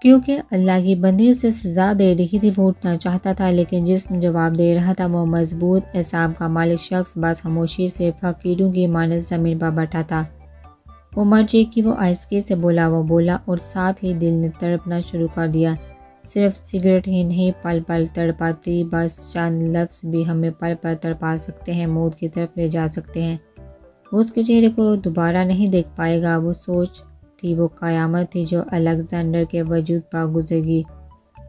کیونکہ اللہ کی بندی اسے سزا دے رہی تھی۔ وہ اٹھنا چاہتا تھا لیکن جسم جواب دے رہا تھا۔ وہ مضبوط اعصاب کا مالک شخص بس خاموشی سے فقیروں کی مانند زمین پر بیٹھا تھا۔ وہ مرجے کی وہ آہستگی سے بولا، وہ بولا اور ساتھ ہی دل نے تڑپنا شروع کر دیا۔ صرف سگریٹ ہی نہیں پل پل تڑپاتی، بس چند لفظ بھی ہمیں پل پل تڑپا سکتے ہیں، موت کی طرف لے جا سکتے ہیں۔ وہ اس کے چہرے کو دوبارہ نہیں دیکھ پائے گا۔ وہ سوچ تھی، وہ قیامت تھی جو الیگزینڈر کے وجود پر گزر گئی۔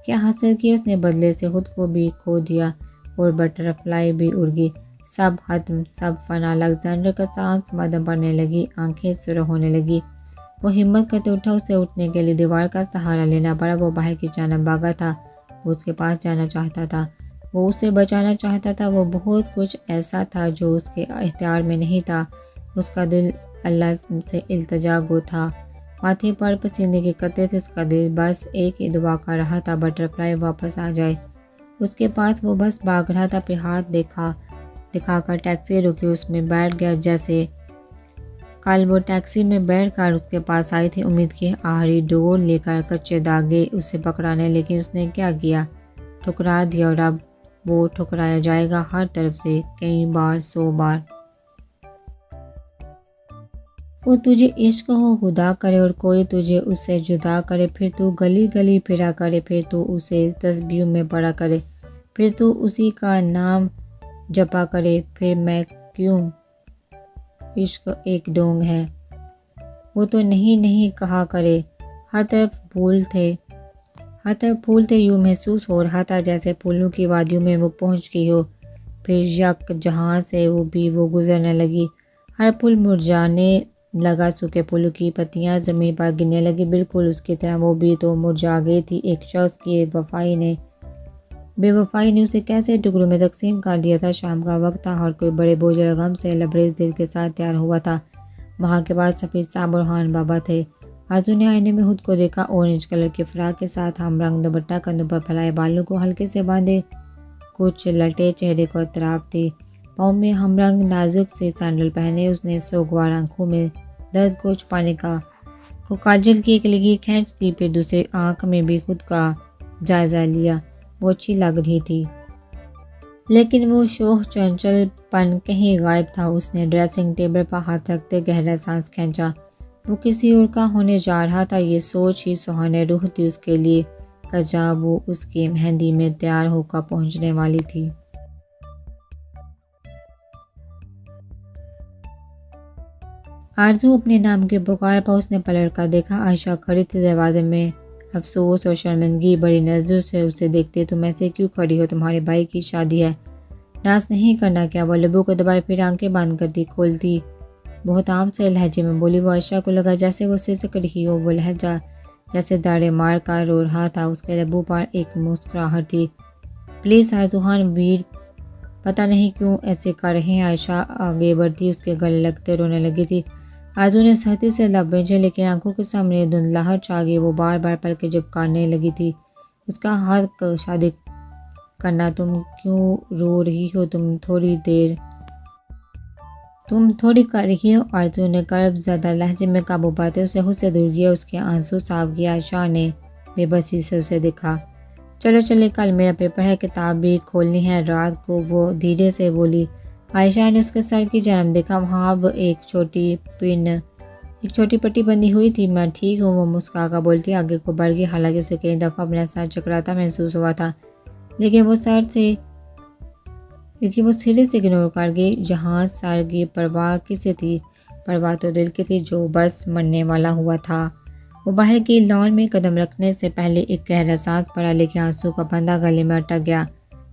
کیا حاصل کیا اس نے؟ بدلے سے خود کو بھی کھو دیا اور بٹر فلائی بھی اڑ گئی۔ سب ختم، سب فنا۔ الیگزینڈر کا سانس مدھم پڑنے لگی، آنکھیں سرخ ہونے لگی۔ وہ ہمت کرتے اٹھا، اسے اٹھنے کے لیے دیوار کا سہارا لینا پڑا۔ وہ باہر کی جانب بھاگا تھا، وہ اس کے پاس جانا چاہتا تھا، وہ اسے بچانا چاہتا تھا۔ وہ بہت کچھ ایسا تھا جو اس کے اختیار میں نہیں تھا۔ اس کا دل اللہ سے التجا گو تھا، ماتھے پر پسینے کے قطرے تھے۔ اس کا دل بس ایک ہی دعا کر رہا تھا، بٹر فلائی واپس آ جائے اس کے پاس۔ وہ بس بھاگ رہا تھا، پھر ہاتھ دکھا کر ٹیکسی رکی، اس میں بیٹھ گیا جیسے کل وہ ٹیکسی میں بیٹھ کر اس کے پاس آئی تھی، امید کی آخری ڈور لے کر، کچے دھاگے اسے پکڑانے، لیکن اس نے کیا کیا؟ ٹھکرا دیا، اور اب وہ ٹھکرایا جائے گا ہر طرف سے، کئی بار، 100 بار۔ وہ تجھے عشق ہو خدا کرے اور کوئی تجھے اس سے جدا کرے، پھر تو گلی گلی پھرا کرے، پھر تو اسے تسبیحوں میں پڑھا کرے، پھر تو اسی کا نام جپا کرے، پھر میں کیوں؟ عشق ایک ڈھونگ ہے، وہ تو نہیں کہا کرے۔ ہر طرف پھول تھے، یوں محسوس ہو رہا تھا جیسے پھولوں کی وادیوں میں وہ پہنچ گئی ہو۔ پھر یک جہاں سے وہ گزرنے لگی، ہر پھول مرجھانے لگا، سوکھے پھولوں کی پتیاں زمین پر گرنے لگی، بالکل اس کی طرح وہ بھی تو مرجھا گئی تھی۔ ایک شخص کی بے وفائی نے اسے کیسے ٹکڑوں میں تقسیم کر دیا تھا۔ شام کا وقت تھا، ہر کوئی بڑے بوجھل غم سے لبریز دل کے ساتھ تیار ہوا تھا۔ وہاں کے بعد سفید صاحب اور خان بابا تھے۔ آرزو نے آئینے میں خود کو دیکھا، اورنج کلر کی فراق کے ساتھ ہم رنگ دوپٹہ، کندھوں پر پھیلائے بالوں کو ہلکے سے باندھے، کچھ لٹے چہرے کو اطراف تھی، پاؤں میں ہم رنگ نازک سے سینڈل پہنے۔ اس نے سوگوار آنکھوں میں درد کو چھپانے کو کاجل کی ایک لگی کھینچ دی، پھر دوسری آنکھ میں بھی خود کا جائزہ لیا۔ وہ اچھی لگ رہی تھی، لیکن وہ شوخ چنچل پن کہیں غائب تھا۔ اس نے ڈریسنگ ٹیبل پر ہاتھ رکھتے گہرا سانس کھینچا۔ وہ کسی اور کا ہونے جا رہا تھا، یہ سوچ ہی سہانے روح تھی اس کے لیے، کجا وہ اس کی مہندی میں تیار ہو کر پہنچنے والی تھی۔ آرزو اپنے نام کی پکار پر اس نے پلٹ کر دیکھا، عائشہ کھڑی تھی دروازے میں، افسوس اور شرمندگی بڑی نظروں سے اسے دیکھتے۔ تم ایسے کیوں کھڑی ہو؟ تمہارے بھائی کی شادی ہے، ڈانس نہیں کرنا کیا؟ وہ لبوں کو دبائے، پھر آنکھیں بند کرتی کھولتی بہت عام سے لہجے میں بولی۔ وہ عائشہ کو لگا جیسے وہ سسک رہی ہو، وہ لہجہ جیسے داڑے مار کر رو رہا تھا۔ اس کے لبوں پر ایک مسکراہٹ تھی۔ پلیز آرزو خان، ویر پتہ نہیں کیوں ایسے کر رہے ہیں۔ عائشہ آگے بڑھتی، اس کے گلے لگتے رونے لگی تھی۔ آرزو نے سختی سے لب بھینچے، لیکن آنکھوں کے سامنے دھندلاہٹ چھا گئی۔ وہ بار بار پلکیں جھپکانے لگی تھی۔ اس کا حق شادی کرنا، تم کیوں رو رہی ہو؟ تم تھوڑی کر رہی ہو۔ آرزو نے کرب زدہ لہجے میں قابو پاتے اسے خود سے دور کیا، اس کے آنسو صاف کیا۔ عائشہ نے بے بسی سے اسے دیکھا۔ چلو چلے، کل میرا پیپر ہے، کتاب بھی کھولنی ہے رات کو، وہ دھیرے سے بولی۔ عائشہ نے اس کے سر کی جانب دیکھا، وہاں اب ایک چھوٹی پٹی بندھی ہوئی تھی۔ میں ٹھیک ہوں، وہ مسکرا کر بولتی آگے کو بڑھ گئی، حالانکہ اسے کئی دفعہ اپنا سر چکراتا محسوس ہوا تھا، لیکن وہ سرے سے اگنور کر گئی۔ جہاں سر کی پرواہ کسے تھی؟ پرواہ تو دل کی تھی جو بس مرنے والا ہوا تھا۔ وہ باہر کی لان میں قدم رکھنے سے پہلے ایک گہرا سانس پڑا، لیکن آنسو کا پھندا گلے میں اٹک گیا۔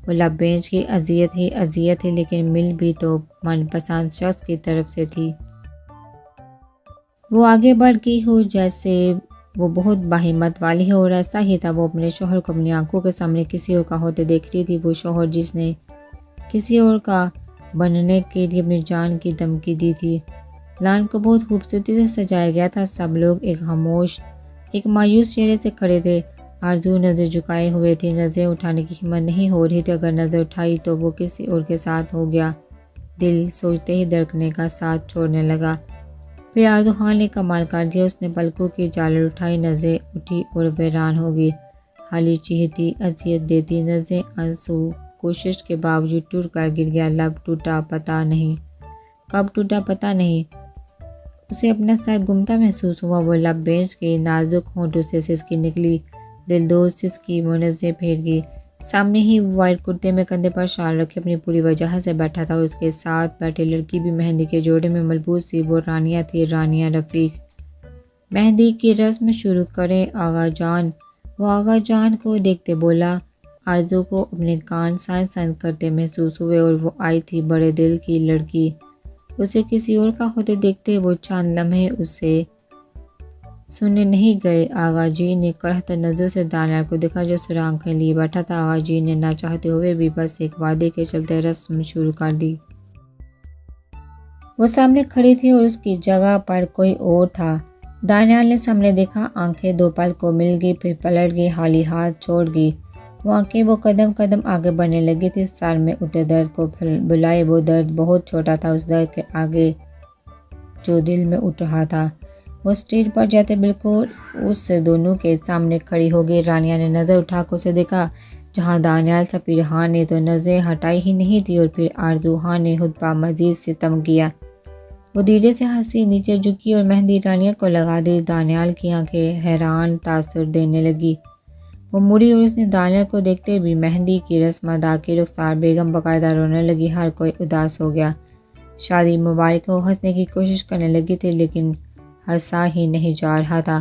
وہ لب بینچ کی اذیت ہی لیکن مل بھی تو من پسند شخص کی طرف سے تھی۔ وہ آگے بڑھ گئی ہو جیسے وہ بہت باہمت والی ہو، اور ایسا ہی تھا۔ وہ اپنے شوہر کو اپنی آنکھوں کے سامنے کسی اور کا ہوتے دیکھ رہی تھی، وہ شوہر جس نے کسی اور کا بننے کے لیے اپنی جان کی دھمکی دی تھی۔ لان کو بہت خوبصورتی سے سجایا گیا تھا، سب لوگ ایک مایوس چہرے سے کھڑے تھے۔ آرزو نظر جھکائے ہوئے تھی، نظریں اٹھانے کی ہمت نہیں ہو رہی تھی، اگر نظر اٹھائی تو وہ کسی اور کے ساتھ ہو گیا۔ دل سوچتے ہی دھڑکنے کا ساتھ چھوڑنے لگا۔ پھر آرزو خان نے کمال کر دیا، اس نے پلکوں کی جالر اٹھائی، نظریں اٹھی اور ویران ہو گئی۔ خالی چیختی، اذیت دیتی نظریں، آنسو کوشش کے باوجود ٹوٹ کر گر گیا۔ لب ٹوٹا پتہ نہیں کب ٹوٹا پتہ نہیں، اسے اپنا سر گمتا محسوس ہوا۔ وہ لب بینچ کے نازک ہونٹوں سے سسکی نکلی، دل دوز سسکی، وہ نظریں پھیر گئی۔ سامنے ہی وہ وائٹ کرتے میں کندھے پر شال رکھے اپنی پوری وجہ سے بیٹھا تھا، اور اس کے ساتھ بیٹھی لڑکی بھی مہندی کے جوڑے میں ملبوس تھی۔ وہ رانیہ تھی، رانیہ رفیق۔ مہندی کی رسم شروع کریں آغا جان۔ وہ آغا جان کو دیکھتے بولا۔ آرزو کو اپنے کان سائیں سائیں کرتے محسوس ہوئے، اور وہ آئی تھی بڑے دل کی لڑکی۔ اسے کسی اور کا ہوتے دیکھتے وہ چند لمحے اسے سننے نہیں گئے۔ آغا جی نے کڑھتے نظروں سے دانیال کو دیکھا، جو سرخ لیے بیٹھا تھا۔ آغا جی نے نہ چاہتے ہوئے بھی بس ایک وعدے کے چلتے رسم شروع کر دی۔ وہ سامنے کھڑی تھی اور اس کی جگہ پر کوئی اور تھا۔ دانیال نے سامنے دیکھا، آنکھیں دو پل کو مل گئی، پھر پلٹ گئی، خالی ہاتھ چھوڑ گئی وہ آنکھیں۔ وہ قدم قدم آگے بڑھنے لگی تھی، سر میں اٹھے درد کو بلائے۔ وہ درد بہت چھوٹا تھا اس درد کے آگے جو دل میں اٹھ رہا تھا۔ وہ اسٹیج پر جاتے بالکل اس دونوں کے سامنے کھڑی ہو گئی۔ رانیہ نے نظر اٹھا کر اسے دیکھا، جہاں دانیال سفیر خان نے تو نظریں ہٹائی ہی نہیں تھی، اور پھر آرزو خان نے خود پر مزید ستم کیا۔ وہ دھیرے سے ہنسی، نیچے جھکی اور مہندی رانیہ کو لگا دی۔ دانیال کی آنکھیں حیران تاثر دینے لگی۔ وہ مڑی اور اس نے دانیال کو دیکھتے بھی مہندی کی رسم ادا کی۔ رخسار بیگم باقاعدہ رونے لگی، ہر کوئی اداس ہو گیا۔ شادی مبارک ہو، ہنسنے کی کوشش کرنے لگی تھی، لیکن ہنسا ہی نہیں جا رہا تھا۔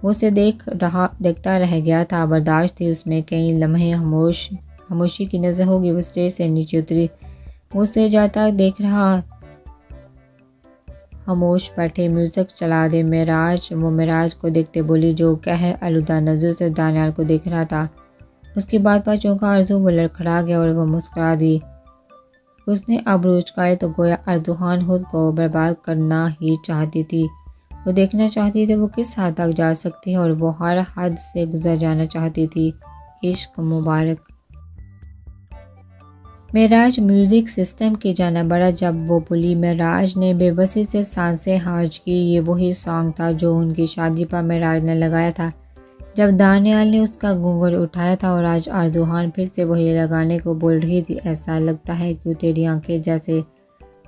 وہ اسے دیکھتا رہ گیا تھا۔ برداشت تھی اس میں کئی لمحے خاموشی کی نظر ہوگی۔ وہ اسٹیج سے نیچے اتری، وہ اسے جاتا دیکھ رہا۔ خاموش بیٹھے، میوزک چلا دے معراج۔ وہ معراج کو دیکھتے بولی، جو قہر آلودہ نظروں سے دانیال کو دیکھ رہا تھا۔ اس کی بات پر چونکا آرزو، وہ لڑکھڑا گیا اور وہ مسکرا دی۔ اس نے ابرو اچکائے تو گویا آرزو خان خود کو برباد کرنا ہی چاہتی تھی۔ وہ دیکھنا چاہتی تھی وہ کس حد تک جا سکتی ہے، اور وہ ہر حد سے گزر جانا چاہتی تھی۔ عشق مبارک۔ معراج میوزک سسٹم کی جانب بڑھا۔ جب وہ بولی، معراج نے بے بسی سے سانسیں خارج کی۔ یہ وہی سانگ تھا جو ان کی شادی پر معراج نے لگایا تھا جب دانیال نے اس کا گھونگھر اٹھایا تھا، اور آج آرزو خان پھر سے وہی لگانے کو بول رہی تھی۔ ایسا لگتا ہے کیوں تیری آنکھیں جیسے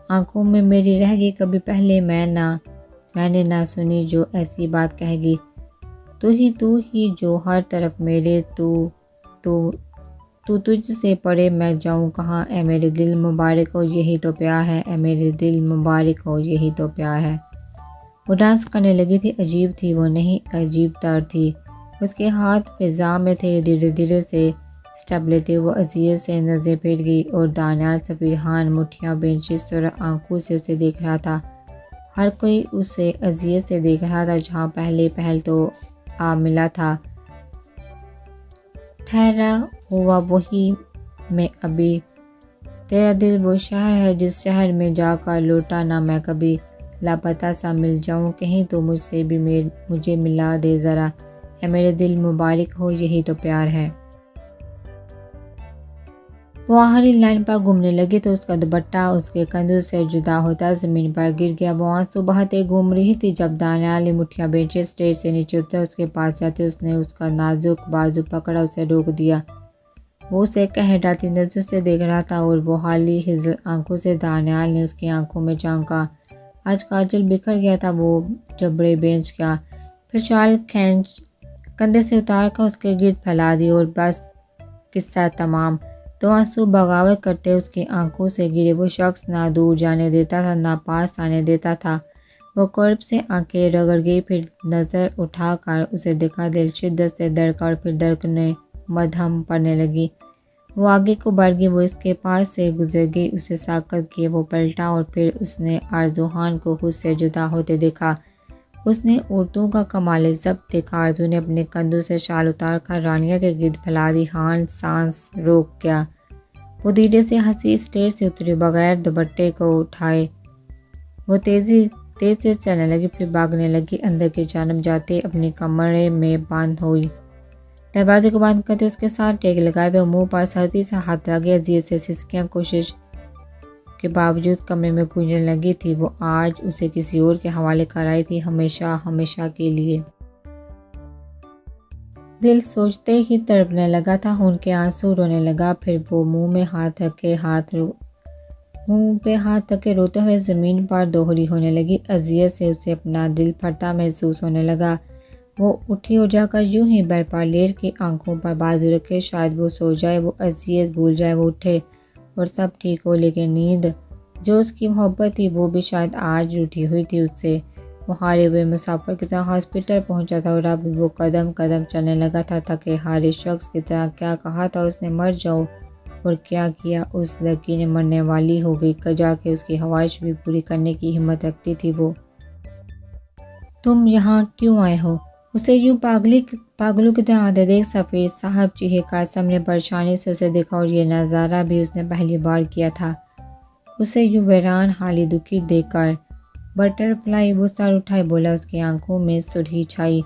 آنکھوں میں میری رہ گئی، کبھی پہلے میں نے نہ سنی جو ایسی بات کہے گی۔ تو ہی جو ہر طرف میرے، تو تجھ سے پرے میں جاؤں کہاں، اے میرے دل مبارک ہو یہی تو پیار ہے، اے میرے دل مبارک ہو یہی تو پیار ہے۔ وہ ڈانس کرنے لگی تھی، عجیب تھی وہ، نہیں عجیب تر تھی۔ اس کے ہاتھ فضا میں تھے، دھیرے دھیرے سے اسٹیپ لیتے وہ اذیت سے نظریں پھیر گئی، اور دانیال سفیر خان مٹھیاں بینچی سرخ آنکھوں سے اسے دیکھ رہا تھا۔ ہر کوئی اسے اذیت سے دیکھ رہا تھا، جہاں پہل تو آ ملا تھا۔ ٹھہرا ہوا وہی میں ابھی، تیرا دل وہ شہر ہے جس شہر میں جا کر لوٹا نہ میں کبھی، لاپتہ سا مل جاؤں کہیں تو مجھ سے بھی مجھے ملا دے ذرا، اے میرے دل مبارک ہو یہی تو پیار ہے۔ وہ آخری لائن پر گھومنے لگی تو اس کا دوپٹہ اس کے کندھوں سے جدا ہوتا زمین پر گر گیا۔ وہ آنسو بہاتے گھوم رہی تھی جب دانیال نے مٹھیاں بینچے اسٹیج سے نیچے اترا۔ اس کے پاس جاتے اس نے اس کا نازک بازو پکڑا، اسے روک دیا۔ وہ اسے قہر ڈالتی نظروں سے دیکھ رہا تھا، اور وہ خالی ہزل آنکھوں سے دانیال نے اس کی آنکھوں میں جھانکا۔ آج کاجل بکھر گیا تھا، وہ جبڑے بینچ گیا، پھر شال کھینچ کندھے سے اتار کر اس کے گرد پھیلا دی، اور بس قصہ تمام۔ تو آنسو بغاوت کرتے اس کی آنکھوں سے گرے۔ وہ شخص نہ دور جانے دیتا تھا نہ پاس آنے دیتا تھا۔ وہ کرب سے آنکھیں رگڑ گئی، پھر نظر اٹھا کر اسے دیکھا، دل شدت سے دھڑکا، اور پھر دھڑکنیں مدھم پڑنے لگی۔ وہ آگے کو بڑھ گئی، وہ اس کے پاس سے گزر گئی، اسے ساکت کیے وہ پلٹا، اور پھر اس نے آرزو خان کو خود سے جدا ہوتے دیکھا۔ اس نے عورتوں کا کمال ضبط دیکھا۔ آرزو نے اپنے کندھوں سے شال اتار کر رانیہ کے گرد پھیلا دی۔ خان سانس روک گیا۔ وہ دھیرے سے ہنسی، اسٹیج سے اتری بغیر دوپٹے کو اٹھائے۔ وہ تیز سے چلنے لگی، پھر بھاگنے لگی، اندر کی جانب جاتے اپنی کمرے میں بند ہوئی۔ دروازے کو بند کرتے اس کے ساتھ ٹیک لگائے وہ منہ پر سختی سے ہاتھ رکھ گیا، اذیت سے سسکیاں کوشش کے باوجود کمرے میں گونجنے لگی تھی، وہ آج اسے کسی اور کے حوالے کر آئی تھی، ہمیشہ ہمیشہ کے لیے۔ دل سوچتے ہی تڑپنے لگا تھا، ان کے آنسو رونے لگا۔ پھر وہ منہ پہ ہاتھ رکھے روتے ہوئے زمین پر دوہری ہونے لگی۔ اذیت سے اسے اپنا دل پھٹتا محسوس ہونے لگا۔ وہ اٹھی اور جا کر یوں ہی بیڈ پر لیٹ کے آنکھوں پر بازو رکھے، شاید وہ سو جائے، وہ اذیت بھول جائے۔ وہ اٹھے اور سب ٹھیک ہو، لیکن نیند جو اس کی محبت تھی وہ بھی شاید آج روٹھی ہوئی تھی اس سے۔ وہ ہارے ہوئے مسافر کی طرح ہاسپٹل پہنچا تھا اور اب وہ قدم قدم چلنے لگا تھا، تھکے ہارے شخص کی طرح۔ کیا کہا تھا اس نے، مر جاؤ، اور کیا کیا؟ اس لڑکی نے مرنے والی ہو گئی، جا کے اس کی خواہش بھی پوری کرنے کی ہمت رکھتی تھی وہ۔ تم یہاں کیوں آئے ہو؟ اسے یوں پاگلوں کی طرح آتے دیکھ سفیر صاحب چیخے۔ قاسم نے پریشانی سے اسے دیکھا، اور یہ نظارہ بھی اس نے پہلی بار کیا تھا، اسے یوں ویران حالی دکھی دیکھ کر۔ بٹر فلائی، وہ سر اٹھائے بولا، اس کی آنکھوں میں سرخی چھائی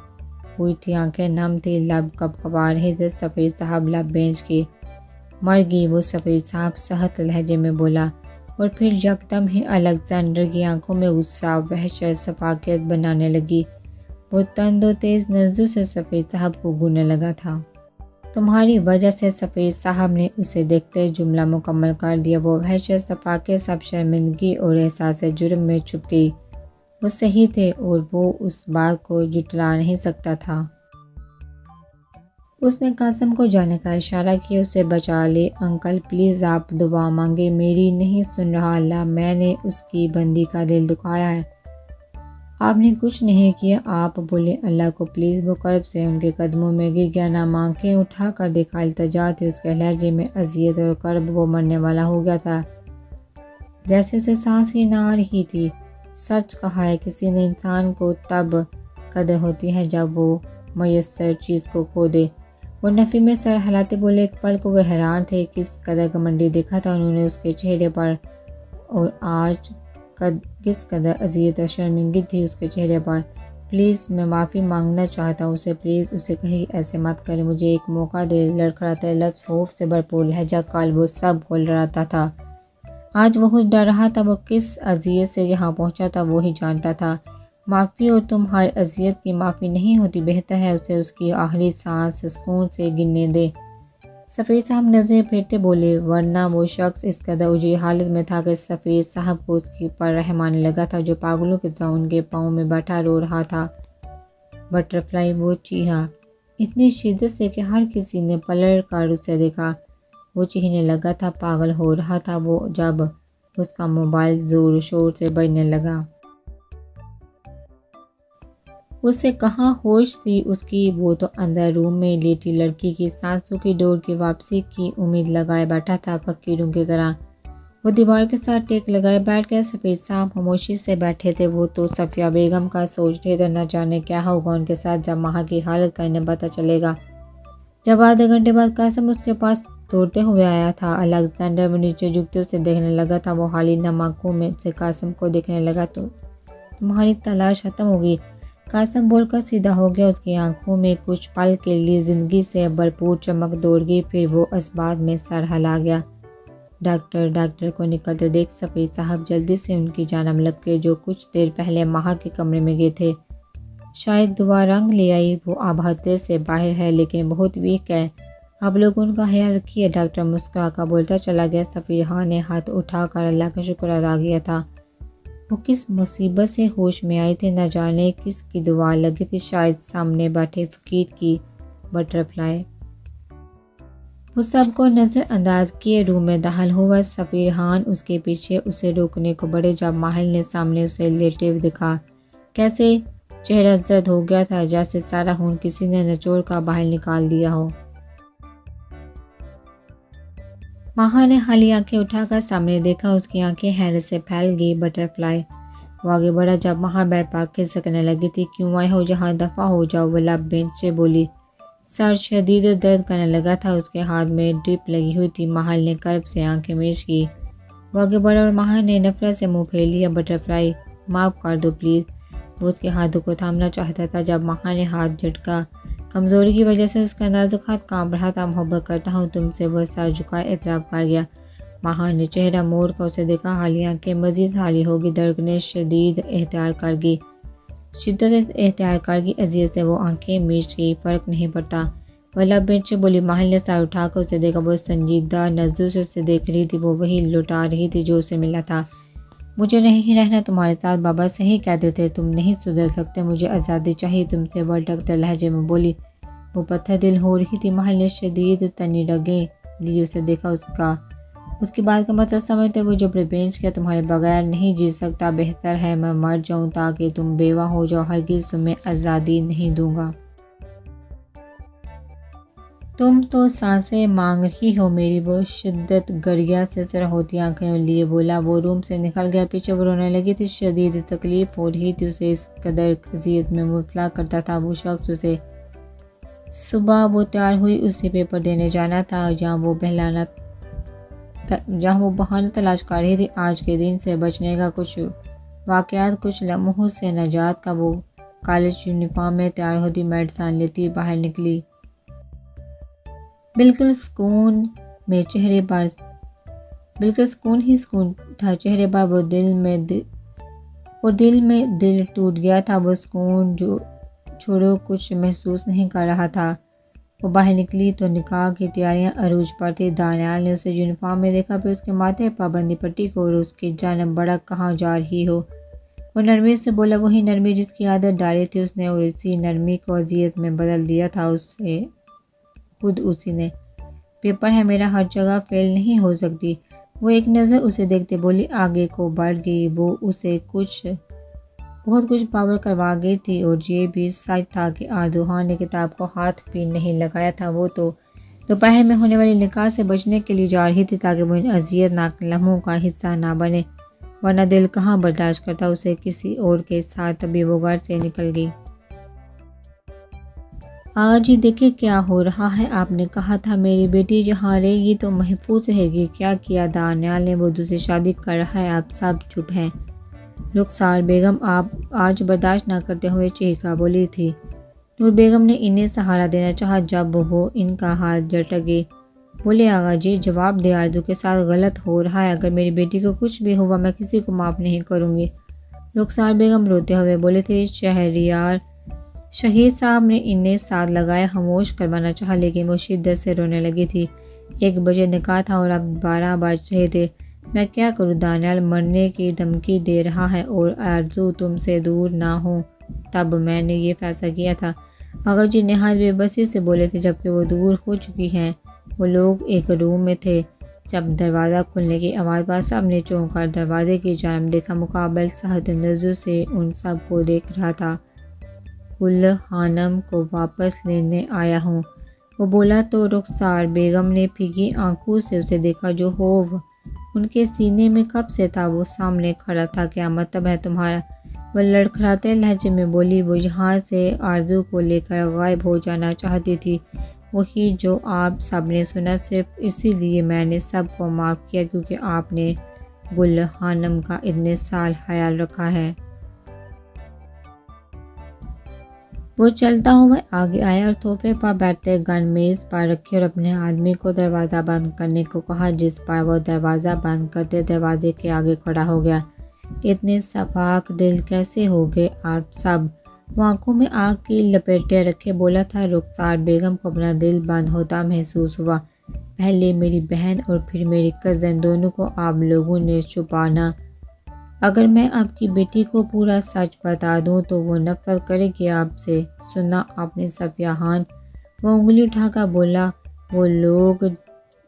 ہوئی تھی، آنکھیں نم تھی، لب کپکپا رہے تھے۔ سفیر صاحب لب بھینچ کے، مر گئی وہ، سفیر صاحب سخت لہجے میں بولا، اور پھر یکدم ہی الیگزینڈر کی آنکھوں میں غصہ، وحشت، شفقت بنانے لگی۔ وہ تند و تیز نظروں سے سفیر صاحب کو گھورنے لگا تھا۔ تمہاری وجہ سے، سفیر صاحب نے اسے دیکھتے جملہ مکمل کر دیا۔ وہ وحشت، شفقت سب شرمندگی اور احساس جرم میں چھپ گئی۔ وہ صحیح تھے اور وہ اس بات کو جھٹلا نہیں سکتا تھا۔ اس نے قاسم کو جانے کا اشارہ کیا، اسے بچا لے انکل، پلیز آپ دعا مانگے، میری نہیں سن رہا اللہ، میں نے اس کی بندی کا دل دکھایا ہے۔ آپ نے کچھ نہیں کیا، آپ بولے اللہ کو پلیز۔ وہ کرب سے ان کے قدموں میں گر گیا، نام آنکھیں اٹھا کر دیکھا، التجا تھی اس کے لہجے میں، اذیت اور کرب۔ وہ مرنے والا ہو گیا تھا، جیسے اسے سانس ہی نہ آ رہی تھی۔ سچ کہا ہے، کسی نے انسان کو تب قدر ہوتی ہے جب وہ میسر چیز کو کھو دے۔ وہ نفی میں سر ہلاتے بولے، ایک پل کو وہ حیران تھے، کس قدر گھمنڈی دیکھا تھا انہوں نے اس کے چہرے پر، اور آج کس قدر اذیت اور شرمندگی تھی اس کے چہرے پر۔ پلیز میں معافی مانگنا چاہتا ہوں اسے، پلیز اسے کہیں ایسے مت کریں، مجھے ایک موقع دے۔ لڑکھڑاتے لفظ، خوف سے بھرپور لہجہ، کل وہ سب کو ڈراتا تھا، آج وہ خود ڈر رہا تھا۔ وہ کس اذیت سے جہاں پہنچا تھا وہی جانتا تھا۔ معافی، اور تم ہر اذیت کی معافی نہیں ہوتی، بہتر ہے اسے اس کی آخری سانس سکون سے گننے دے۔ سفیر صاحب نظریں پھیرتے بولے، ورنہ وہ شخص اس قدر اجڑی حالت میں تھا کہ سفیر صاحب کو اس پر رحم آنے لگا تھا، جو پاگلوں کی طرح ان کے پاؤں میں بیٹھا رو رہا تھا۔ بٹر فلائی، وہ چیخا اتنی شدت سے کہ ہر کسی نے پلٹ کر اسے دیکھا۔ وہ چیخنے لگا تھا، پاگل ہو رہا تھا وہ، جب اس کا موبائل زور شور سے بجنے لگا۔ اسے کہاں ہوش تھی اس کی، وہ تو اندر روم میں لیٹی لڑکی کی سانسوں کی ڈور کی واپسی کی امید لگائے بیٹھا تھا، فقیروں کی طرح۔ وہ دیوار کے ساتھ ٹیک لگائے بیٹھ گئے۔ سفیر صاحب خاموشی سے بیٹھے تھے، وہ تو صفیہ بیگم کا سوچ رہے تھے، نہ جانے کیا ہوگا ان کے ساتھ جب ماہا کی حالت کا انہیں پتہ چلے گا۔ جب آدھے گھنٹے بعد قاسم اس کے پاس دوڑتے ہوئے آیا تھا، الیگزینڈر وہ نیچے جھکتے اسے دیکھنے لگا تھا۔ وہ حالی نم آنکھوں میں سے قاسم کو دیکھنے لگا، تو تمہاری تلاش ختم ہوگی، قاسم بول کر سیدھا ہو گیا۔ اس کی آنکھوں میں کچھ پل کے لیے زندگی سے بھرپور چمک دوڑ گئی، پھر وہ اسبات میں سر ہلا گیا۔ ڈاکٹر کو نکلتے دیکھ سفیر صاحب جلدی سے ان کی جانب لپکے، جو کچھ دیر پہلے ماہا کے کمرے میں گئے تھے۔ شاید دعا رنگ لے آئی، وہ اب خطرے سے باہر ہے لیکن بہت ویک ہے، آپ لوگ ان کا خیال رکھیے۔ ڈاکٹر مسکرا کر بولتا چلا گیا۔ سفیر ہاں نے ہاتھ اٹھا کر اللہ کا شکر ادا کیا تھا۔ وہ کس مصیبت سے ہوش میں آئے تھے، نہ جانے کس کی دعا لگی تھی، شاید سامنے بیٹھے فقیر کی۔ بٹر فلائی، وہ سب کو نظر انداز کیے روم میں داخل ہوا۔ سفیر خان اس کے پیچھے اسے روکنے کو بڑھے، جب ماہر نے سامنے اسے لیٹے ہوئے دیکھا، کیسے چہرہ زرد ہو گیا تھا، جیسے سارا خون کسی نے نچوڑ کر باہر نکال دیا ہو۔ ماہا نے خالی آنکھیں اٹھا کر سامنے دیکھا، اس کی آنکھیں حیرت سے پھیل گئی۔ بٹر فلائی، وہ آگے بڑھا جب ماہا بیڈ پر کھسکنے لگی تھی۔ کیوں آئے ہو، جہاں دفع ہو جاؤ، وہ لب بینچ سے بولی۔ سر شدید درد کرنے لگا تھا، اس کے ہاتھ میں ڈرپ لگی ہوئی تھی۔ ماہر نے کرب سے آنکھیں میچ کی، وہ آگے بڑھا اور ماہر نے نفرت سے منہ پھیر لیا۔ بٹر فلائی، معاف کر دو پلیز۔ وہ اس کے ہاتھوں کو تھامنا چاہتا تھا، جب ماہر نے ہاتھ جھٹکا، کمزوری کی وجہ سے اس کا نازک ہاتھ کانپ رہا تھا۔ محبت کرتا ہوں تم سے، وہ سر جھکائے اعتراف کر گیا۔ ماہر نے چہرہ موڑ کر اسے دیکھا، حالیہ آنکھیں مزید خالی ہوگی، دھڑکنیں شدت اختیار کر گئی، اذیت سے وہ آنکھیں میچ گئی، فرق نہیں پڑتا۔ وہ لب بینچ سے بولی۔ ماہر نے سر اٹھا کر اسے دیکھا، وہ سنجیدہ نظروں سے اسے دیکھ رہی تھی، وہ وہی لوٹا رہی تھی جو اسے ملا تھا۔ مجھے نہیں رہنا تمہارے ساتھ، بابا صحیح کہتے تھے، تم نہیں سدھر سکتے، مجھے آزادی چاہیے تم سے، وہ ڈھکتے لہجے میں بولی۔ وہ پتھر دل ہو رہی تھی۔ ماہر نے شدید تنی ڈگیں لی اسے دیکھا، اس کی بات کا مطلب سمجھتے وہ جبری بینچ کیا، تمہارے بغیر نہیں جی سکتا، بہتر ہے میں مر جاؤں تاکہ تم بیوہ ہو جاؤ، ہرگز تمہیں آزادی نہیں دوں گا۔ تم تو سانسیں مانگ رہی ہو میری، وہ شدت گریہ سے سرہوتی آنکھیں لیے بولا۔ وہ روم سے نکل گیا، پیچھے وہ رونے لگی تھی، شدید تکلیف ہو رہی تھی اسے، اس قدر اذیت میں مبتلا کرتا تھا وہ شخص اسے۔ صبح وہ تیار ہوئی، اسے پیپر دینے جانا تھا، جہاں وہ بہانہ تلاش کر رہی تھی آج کے دن سے بچنے کا، کچھ واقعات، کچھ لمحوں سے نجات کا۔ وہ کالج یونیفارم میں تیار ہوتی، میڈیسن لیتی باہر نکلی، بالکل سکون ہی سکون تھا چہرے پر، وہ دل میں دل ٹوٹ گیا تھا، وہ سکون جو چھوڑو کچھ محسوس نہیں کر رہا تھا۔ وہ باہر نکلی تو نکاح کی تیاریاں عروج پر تھی۔ دانیال نے اسے یونیفارم میں دیکھا، پھر اس کے ماتھے پابندی پٹی کو، اور اس کی جانب بڑھا، کہاں جا رہی ہو؟ وہ نرمی سے بولا، وہی نرمی جس کی عادت ڈالی تھی اس نے، اور اسی نرمی کو اذیت میں بدل دیا تھا خود اسی نے۔ پیپر ہے میرا، ہر جگہ فیل نہیں ہو سکتی۔ وہ ایک نظر اسے دیکھتے بولی، آگے کو بڑھ گئی۔ وہ اسے بہت کچھ پاور کروا گئی تھی، اور یہ بھی سچ تھا کہ آرزو خان نے کتاب کو ہاتھ بھی نہیں لگایا تھا۔ وہ تو دوپہر میں ہونے والی نکاح سے بچنے کے لیے جا رہی تھی تاکہ وہ ان اذیت ناک لمحوں کا حصہ نہ بنے، ورنہ دل کہاں برداشت کرتا اسے کسی اور کے ساتھ۔ تبھی وہ گھر سے نکل گئی۔ آغا جی دیکھیں کیا ہو رہا ہے، آپ نے کہا تھا میری بیٹی جہاں رہے گی تو محفوظ رہے گی، کیا کیا دانیال نے؟ وہ دوسری شادی کر رہا ہے، آپ سب چپ ہیں۔ رخسار بیگم آپ آج برداشت نہ کرتے ہوئے چیخا بولی تھی۔ نور بیگم نے انہیں سہارا دینا چاہا جب وہ ان کا ہاتھ جھٹک گئی۔ بولے، آغا جی جواب دے، آرزو کے ساتھ غلط ہو رہا ہے، اگر میری بیٹی کو کچھ بھی ہوا میں کسی کو معاف نہیں کروں گی۔ رخسار بیگم روتے ہوئے بولے تھے۔ شہید صاحب نے انہیں ساتھ لگائے خاموش کروانا چاہا، لیکن وہ شدت سے رونے لگی تھی۔ 1 بجے نکاح تھا اور اب 12 بج رہے تھے۔ میں کیا کروں؟ دانیال مرنے کی دھمکی دے رہا ہے، اور آرزو تم سے دور نہ ہو، تب میں نے یہ فیصلہ کیا تھا۔ آغا جی نہایت بے بسی سے بولے تھے، جبکہ وہ دور ہو چکی ہیں۔ وہ لوگ ایک روم میں تھے۔ جب دروازہ کھلنے کی آواز پر سب نے چونک کر دروازے کی جانب دیکھا، مقابل سخت نظروں سے ان سب کو دیکھ رہا تھا۔ گل خانم کو واپس لینے آیا ہوں، وہ بولا تو رخسار بیگم نے بھیگی آنکھوں سے اسے دیکھا، جو خوف ان کے سینے میں کب سے تھا۔ وہ سامنے کھڑا تھا۔ کیا مطلب ہے تمہارا؟ وہ لڑکھڑاتے لہجے میں بولی۔ وہ یہاں سے آرزو کو لے کر غائب ہو جانا چاہتی تھی، وہی جو آپ سب نے سنا۔ صرف اسی لیے میں نے سب کو معاف کیا کیونکہ آپ نے گل خانم کا اتنے سال خیال رکھا ہے۔ وہ چلتا ہوا آگے آیا اور صوفے پر بیٹھتے گن میز پر رکھی اور اپنے آدمی کو دروازہ بند کرنے کو کہا، جس پر وہ دروازہ بند کرتے دروازے کے آگے کھڑا ہو گیا۔ اتنے شفاق دل کیسے ہو گئے آپ سب؟ وہ آنکھوں میں آگ کی لپیٹیں رکھے بولا تھا۔ رخسار بیگم کو اپنا دل بند ہوتا محسوس ہوا۔ پہلے میری بہن اور پھر میری کزن، دونوں کو آپ لوگوں نے چھپانا۔ اگر میں آپ کی بیٹی کو پورا سچ بتا دوں تو وہ نفرت کرے گی آپ سے۔ سنا آپ نے صفیہ خان؟ وہ انگلی اٹھا کر بولا۔ وہ لوگ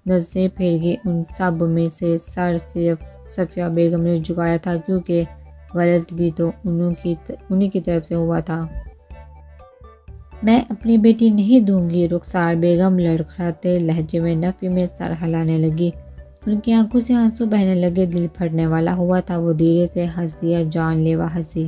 نظریں پھیر گئے، ان سب میں سے سر صرف صفیہ بیگم نے جھکایا تھا، کیونکہ غلط بھی تو انہی کی طرف سے ہوا تھا۔ میں اپنی بیٹی نہیں دوں گی، رخسار بیگم لڑکھڑاتے لہجے میں نفی میں سر ہلانے لگی۔ ان کی آنکھوں سے آنسو بہنے لگے، دل پھٹنے والا ہوا تھا۔ وہ دھیرے سے ہنس دیا، جان لیوا ہنسی۔